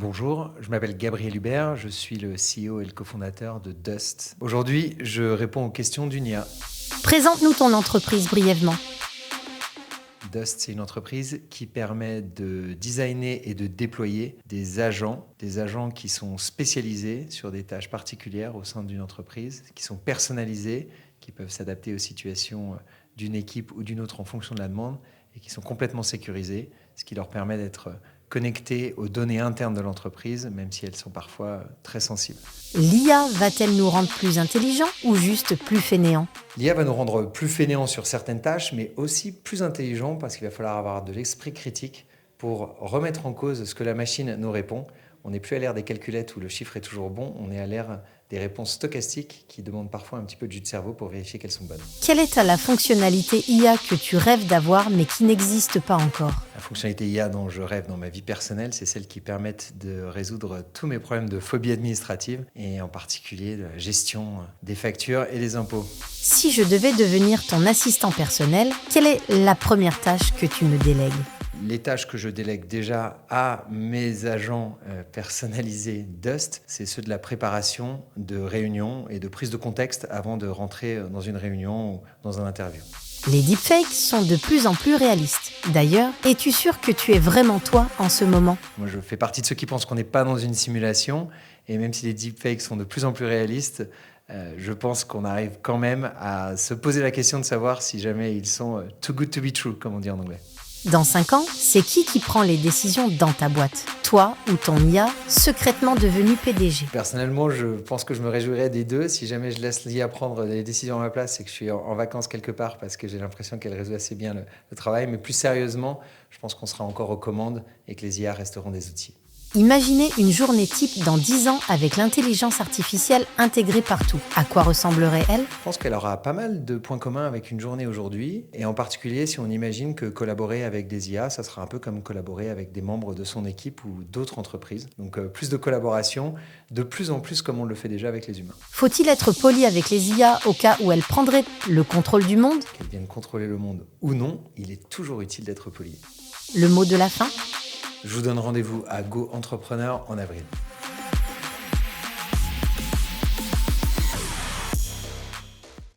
Bonjour, je m'appelle Gabriel Hubert, je suis le CEO et le cofondateur de Dust. Aujourd'hui, je réponds aux questions d'une IA. Présente-nous ton entreprise brièvement. Dust, c'est une entreprise qui permet de designer et de déployer des agents qui sont spécialisés sur des tâches particulières au sein d'une entreprise, qui sont personnalisés, qui peuvent s'adapter aux situations d'une équipe ou d'une autre en fonction de la demande et qui sont complètement sécurisés, ce qui leur permet d'être connectés aux données internes de l'entreprise, même si elles sont parfois très sensibles. L'IA va-t-elle nous rendre plus intelligents ou juste plus fainéants ? L'IA va nous rendre plus fainéants sur certaines tâches, mais aussi plus intelligents parce qu'il va falloir avoir de l'esprit critique pour remettre en cause ce que la machine nous répond. On n'est plus à l'ère des calculettes où le chiffre est toujours bon, on est à l'ère des réponses stochastiques qui demandent parfois un petit peu de jus de cerveau pour vérifier qu'elles sont bonnes. Quelle est la fonctionnalité IA que tu rêves d'avoir mais qui n'existe pas encore ? La fonctionnalité IA dont je rêve dans ma vie personnelle, c'est celle qui permet de résoudre tous mes problèmes de phobie administrative et en particulier de la gestion des factures et des impôts. Si je devais devenir ton assistant personnel, quelle est la première tâche que tu me délègues ? Les tâches que je délègue déjà à mes agents personnalisés Dust, c'est ceux de la préparation de réunions et de prise de contexte avant de rentrer dans une réunion ou dans un interview. Les deepfakes sont de plus en plus réalistes. D'ailleurs, es-tu sûr que tu es vraiment toi en ce moment ? Moi, je fais partie de ceux qui pensent qu'on n'est pas dans une simulation. Et même si les deepfakes sont de plus en plus réalistes, je pense qu'on arrive quand même à se poser la question de savoir si jamais ils sont too good to be true, comme on dit en anglais. Dans 5 ans, c'est qui prend les décisions dans ta boîte ? Toi ou ton IA, secrètement devenu PDG ? Personnellement, je pense que je me réjouirais des deux. Si jamais je laisse l'IA prendre des décisions à ma place, c'est que je suis en vacances quelque part parce que j'ai l'impression qu'elle résout assez bien le travail. Mais plus sérieusement, je pense qu'on sera encore aux commandes et que les IA resteront des outils. Imaginez une journée type dans 10 ans avec l'intelligence artificielle intégrée partout. À quoi ressemblerait-elle ? Je pense qu'elle aura pas mal de points communs avec une journée aujourd'hui, et en particulier si on imagine que collaborer avec des IA, ça sera un peu comme collaborer avec des membres de son équipe ou d'autres entreprises. Donc plus de collaboration, de plus en plus comme on le fait déjà avec les humains. Faut-il être poli avec les IA au cas où elles prendraient le contrôle du monde ? Qu'elles viennent contrôler le monde ou non, il est toujours utile d'être poli. Le mot de la fin ? Je vous donne rendez-vous à Go Entrepreneur en avril.